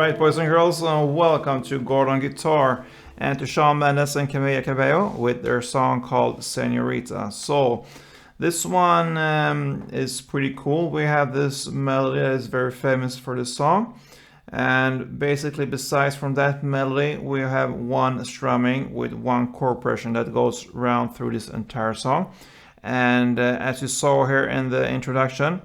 Alright, boys and girls, welcome to Gordon Guitar and to Shawn Mendes and Camila Cabello with their song called Señorita. So, this one is pretty cool. We have this melody that is very famous for this song. And basically, besides from that melody, we have one strumming with one chord progression that goes round through this entire song. And as you saw here in the introduction,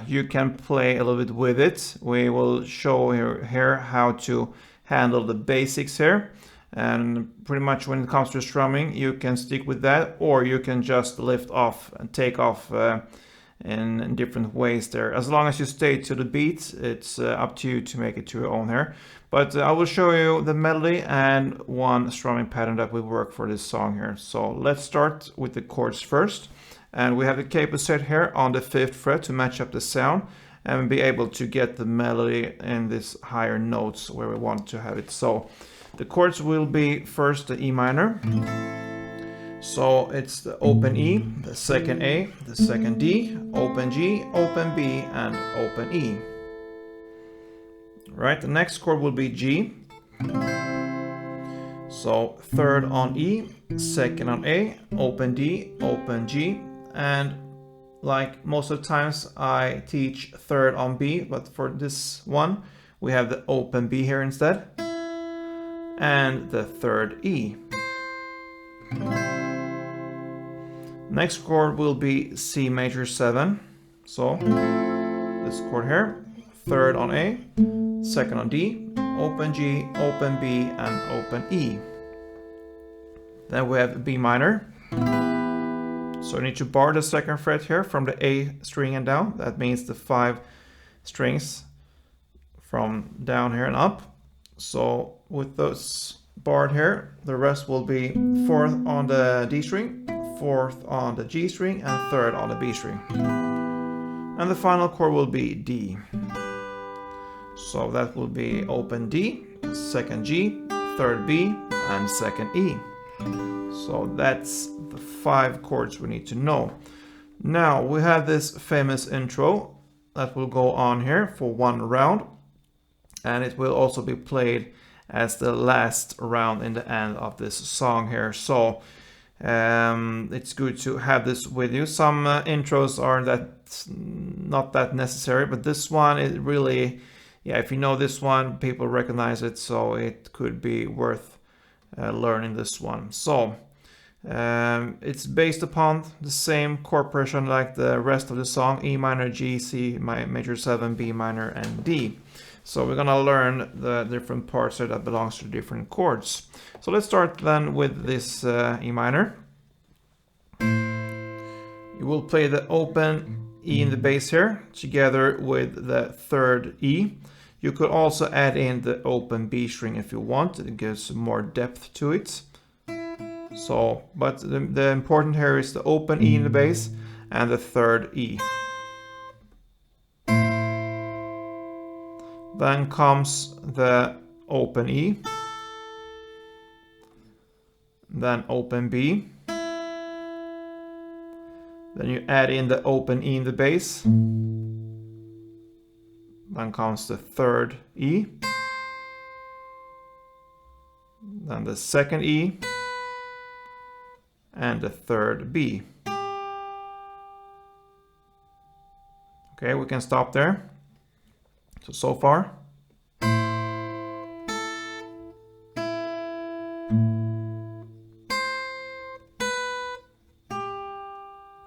you can play a little bit with it. We will show here how to handle the basics here, and pretty much when it comes to strumming you can stick with that, or you can just lift off and take off in different ways there. As long as you stay to the beat, it's up to you to make it to your own here. But I will show you the melody and one strumming pattern that will work for this song here. So let's start with the chords first. And we have the capo set here on the 5th fret to match up the sound and be able to get the melody in these higher notes where we want to have it. So the chords will be first the E minor. So it's the open E, the second A, the second D, open G, open B, and open E. Right, the next chord will be G. So third on E, second on A, open D, open G. And like most of the times I teach third on B, but for this one we have the open B here instead, and the third E. Next chord will be C major 7. So this chord here, third on A, second on D, open G, open B, and open E. Then we have B minor. So you need to bar the 2nd fret here from the A string and down. That means the 5 strings from down here and up. So with those barred here, the rest will be 4th on the D string, 4th on the G string, and 3rd on the B string. And the final chord will be D. So that will be open D, 2nd G, 3rd B, and 2nd E. So that's the 5 chords we need to know. Now we have this famous intro that will go on here for one round, and it will also be played as the last round in the end of this song here. So it's good to have this with you. Some intros are not that necessary, but this one is really, if you know this one, people recognize it, so it could be worth learning this one. So it's based upon the same chord progression like the rest of the song: E minor, G, C major 7, B minor, and D. So we're gonna learn the different parts here that belongs to different chords. So let's start then with this E minor. You will play the open E in the bass here together with the 3rd E. You could also add in the open B string if you want. It gives more depth to it. So, but the important here is the open E in the bass and the 3rd E. Then comes the open E, then open B. Then you add in the open E in the bass. Then comes the 3rd E, then the 2nd E, and the 3rd B. Okay, we can stop there. So far.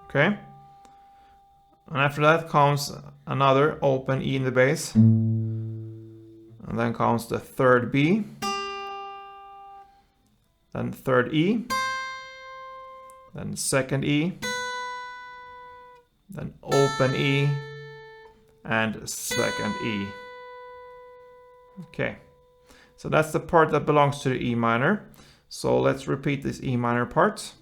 Okay. And after that comes another open E in the bass. And then comes the 3rd B. Then 3rd E. Then 2nd E. Then open E. And 2nd E. Okay. So that's the part that belongs to the E minor. So let's repeat this E minor part.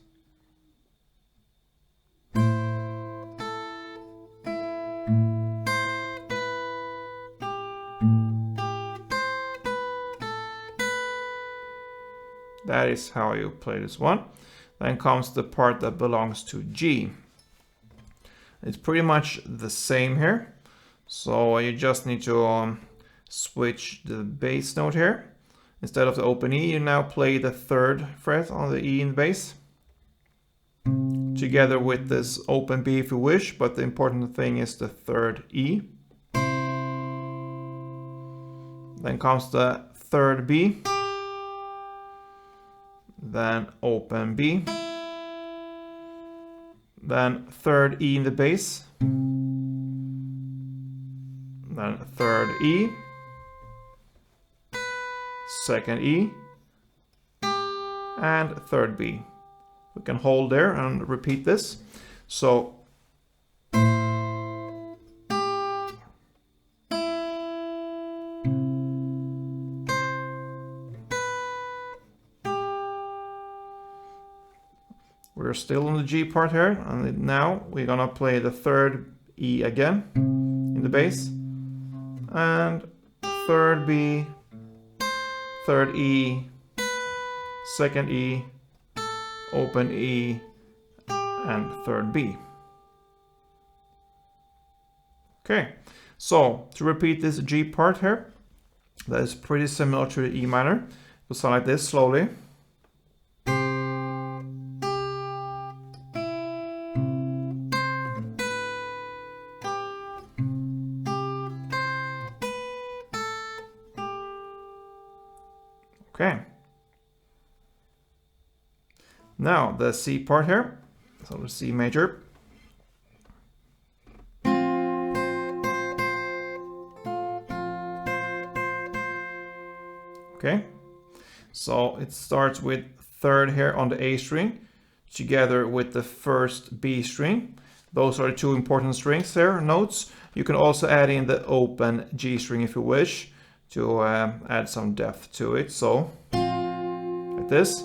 That is how you play this one. Then comes the part that belongs to G. It's pretty much the same here. So you just need to switch the bass note here. Instead of the open E, you now play the 3rd fret on the E in the bass, together with this open B if you wish, but the important thing is the 3rd E. Then comes the 3rd B, then open B, then 3rd E in the bass, then 3rd E, 2nd E, and 3rd B. We can hold there and repeat this. So we're still on the G part here, and now we're gonna play the 3rd E again in the bass, and 3rd B, 3rd E, 2nd E, open E, and 3rd B. Okay, so to repeat this G part here, that is pretty similar to the E minor. It will sound like this slowly. Okay. Now the C part here, so the C major. Okay, so it starts with 3rd here on the A string, together with the 1st B string. Those are the 2 important strings there, notes. You can also add in the open G string if you wish to add some depth to it, so like this.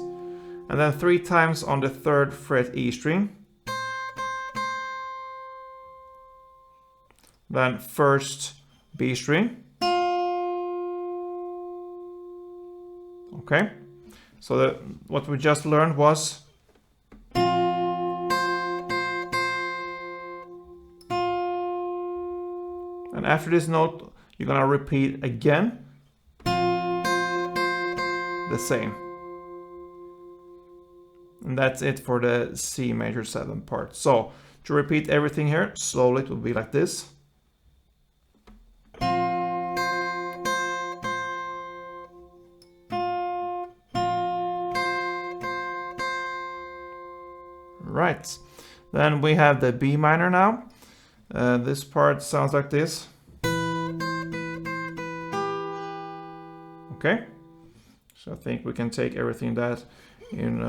And then 3 times on the 3rd fret E string. Then 1st B string. Okay, so what we just learned was and after this note you're gonna repeat again the same. And that's it for the C major 7 part. So to repeat everything here slowly, it will be like this. Right, then we have the B minor now. This part sounds like this. Okay, so I think we can take everything that in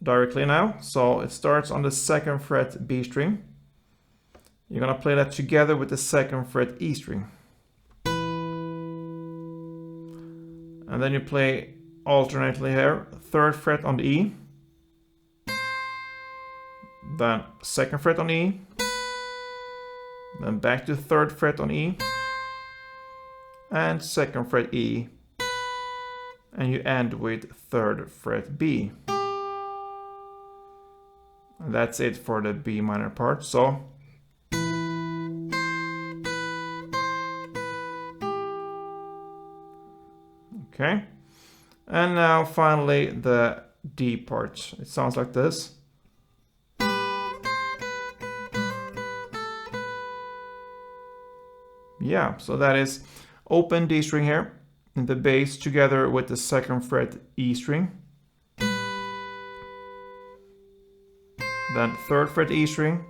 directly now. So it starts on the 2nd fret B string. You're gonna play that together with the 2nd fret E string. And then you play alternately here, 3rd fret on the E, then 2nd fret on E, then back to 3rd fret on E, and 2nd fret E, and you end with 3rd fret B. And that's it for the B minor part. So okay, and now finally the D part. It sounds like this. Yeah, so that is open D string here in the bass together with the 2nd fret E string. Then 3rd fret E string.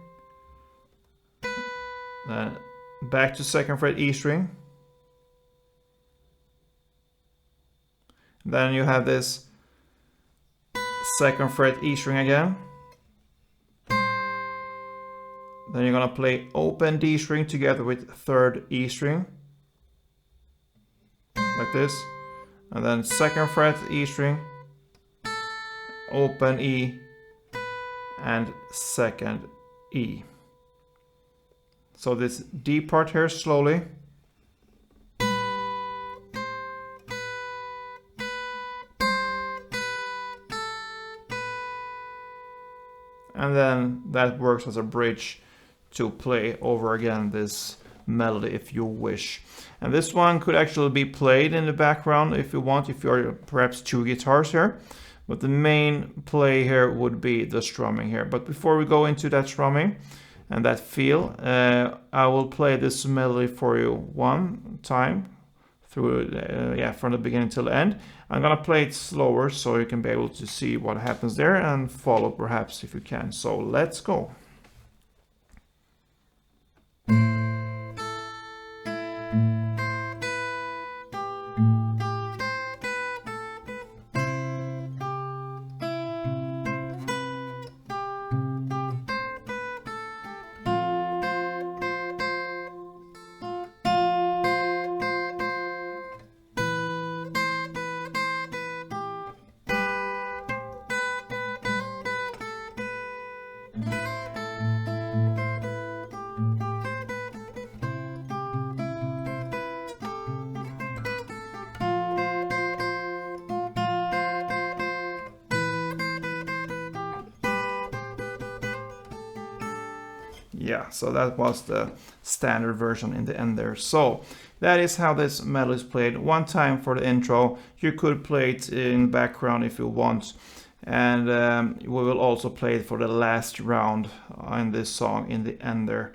Then back to 2nd fret E string. Then you have this 2nd fret E string again. Then you're gonna play open D string together with 3rd E string, like this, and then 2nd fret E string, open E, and 2nd E. So this D part here slowly. And then that works as a bridge to play over again this melody if you wish. And this one could actually be played in the background if you want, if you're perhaps two guitars here. But the main play here would be the strumming here. But before we go into that strumming and that feel, I will play this melody for you one time through, from the beginning till the end. I'm gonna play it slower so you can be able to see what happens there and follow perhaps if you can. So let's go. Yeah, so that was the standard version in the end there. So that is how this melody is played. One time for the intro. You could play it in background if you want. And we will also play it for the last round in this song in the end there.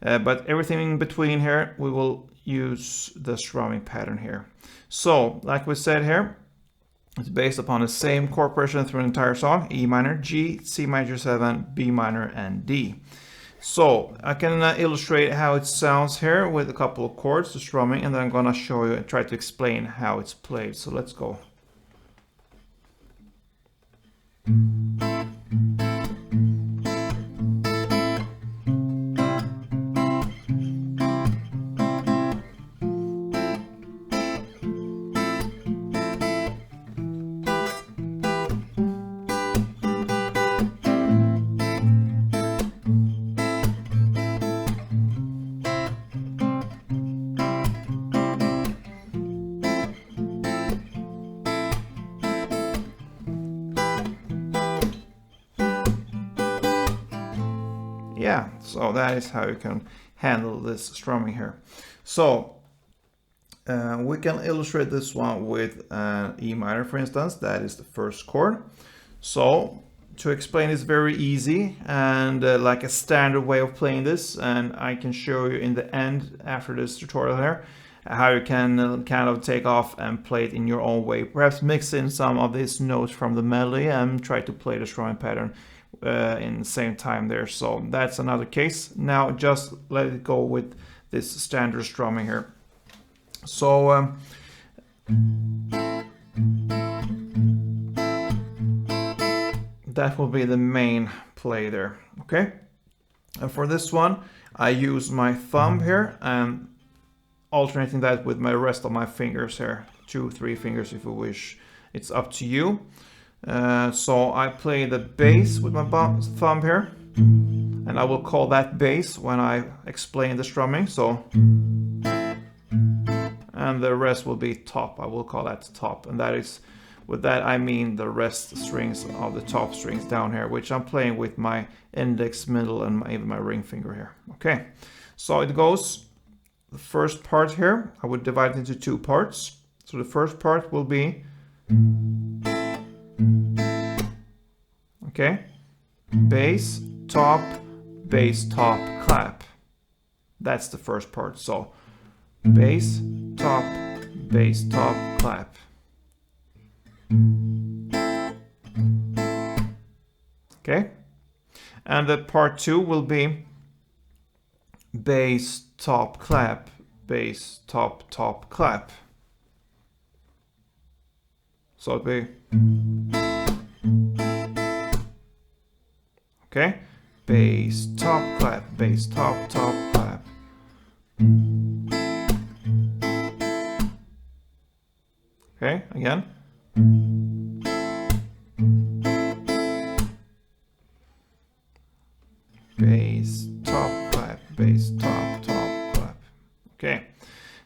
But everything in between here, we will use the strumming pattern here. So, like we said here, it's based upon the same chord progression through the entire song. E minor, G, C major 7, B minor, and D. So I can illustrate how it sounds here with a couple of chords, the strumming, and then I'm gonna show you and try to explain how it's played. So let's go. Yeah, so that is how you can handle this strumming here. So we can illustrate this one with an E minor, for instance. That is the first chord. So to explain, it's very easy and like a standard way of playing this, and I can show you in the end after this tutorial here how you can kind of take off and play it in your own way. Perhaps mix in some of these notes from the melody and try to play the strumming pattern in the same time there. So that's another case. Now just let it go with this standard strumming here. So that will be the main play there. Okay, and for this one I use my thumb here and alternating that with my rest of my fingers here, 2-3 fingers if you wish, it's up to you. So I play the bass with my thumb here, and I will call that bass when I explain the strumming. So, and the rest will be top. I will call that top, and that is, with that I mean the rest strings of the top strings down here, which I'm playing with my index, middle, and even my ring finger here. Okay, so it goes. The first part here, I would divide it into two parts. So the first part will be, okay, bass, top, clap. That's the first part. So bass, top, clap. Okay, and the part two will be bass, top, clap, bass, top, clap. So it'll be, okay, bass, top, clap, bass, top, clap. Okay, again. Bass, top, clap, bass, top, clap. Okay,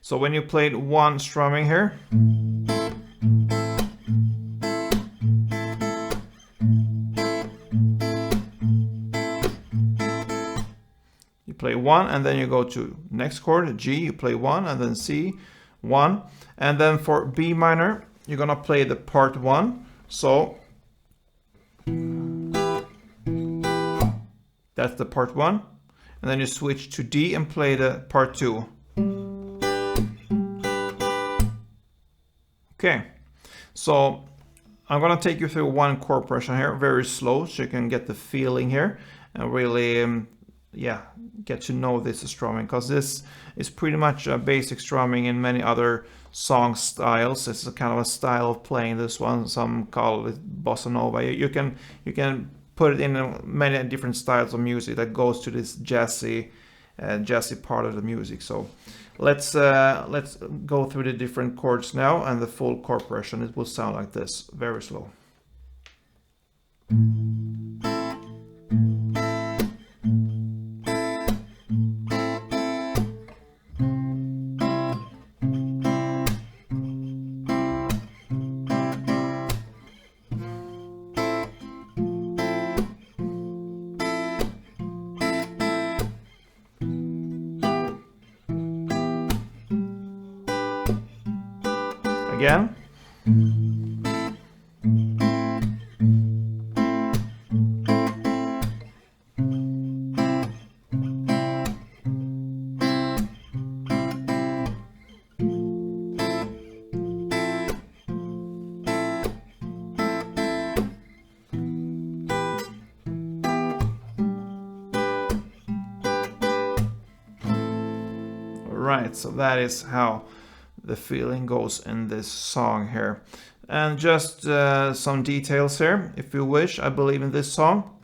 so when you played one strumming here, you play 1 and then you go to next chord, G, you play 1 and then C, 1. And then for B minor, you're gonna play the part 1. So that's the part 1. And then you switch to D and play the part 2. Okay, so I'm gonna take you through one chord progression here, very slow, so you can get the feeling here and really, yeah, get to know this strumming, because this is pretty much a basic strumming in many other song styles. It's a kind of a style of playing this one. Some call it bossa nova. You can put it in many different styles of music that goes to this jazzy part of the music. So let's go through the different chords now and the full chord progression. It will sound like this, very slow. Again. Right, so that is how the feeling goes in this song here. And just some details here, if you wish. I believe in this song,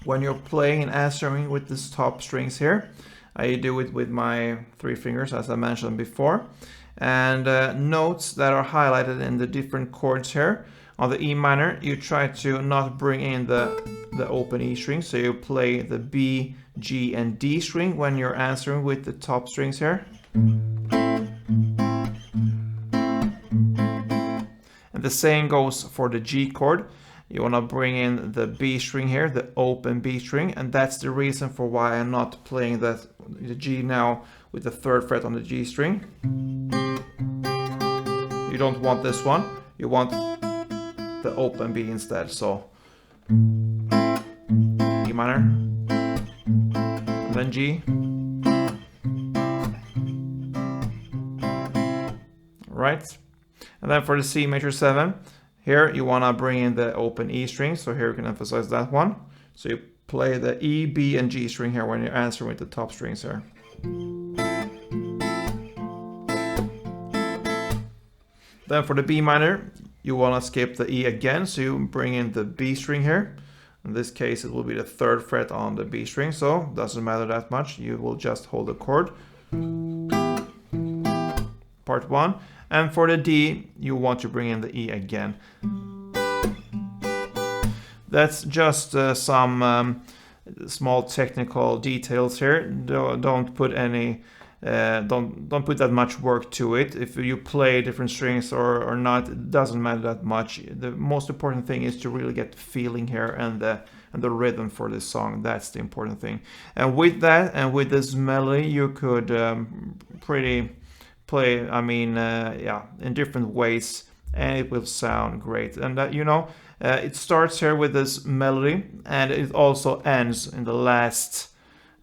when you're playing and answering with this top strings here, I do it with my 3 fingers, as I mentioned before. And notes that are highlighted in the different chords here. On the E minor, you try to not bring in the open E string, so you play the B, G, and D string when you're answering with the top strings here. And the same goes for the G chord. You want to bring in the B string here, the open B string, and that's the reason for why I'm not playing the G now with the 3rd fret on the G string. You don't want this one, you want the open B instead. So E minor, and then G. Right. And then for the C major 7, here you want to bring in the open E string, so here you can emphasize that one. So you play the E, B, and G string here when you're answering with the top strings here. Then for the B minor, you want to skip the E again, so you bring in the B string here. In this case, it will be the 3rd fret on the B string, so doesn't matter that much. You will just hold the chord. Part 1. And for the D, you want to bring in the E again. That's just some small technical details here. Don't put any, don't put that much work to it. If you play different strings or not, it doesn't matter that much. The most important thing is to really get the feeling here and the rhythm for this song. That's the important thing. And with that and with this melody, you could play, I mean, yeah, in different ways, and it will sound great. And that, you know, it starts here with this melody, and it also ends in the last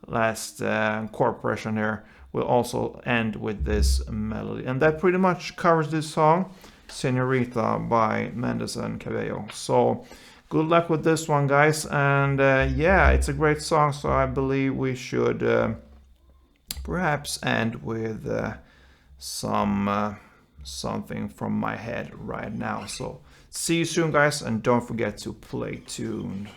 chord progression here. Will also end with this melody, and that pretty much covers this song, Señorita by Mendes and Cabello. So good luck with this one, guys, and yeah, it's a great song. So I believe we should perhaps end with something from my head right now. So see you soon, guys, and don't forget to play tuned.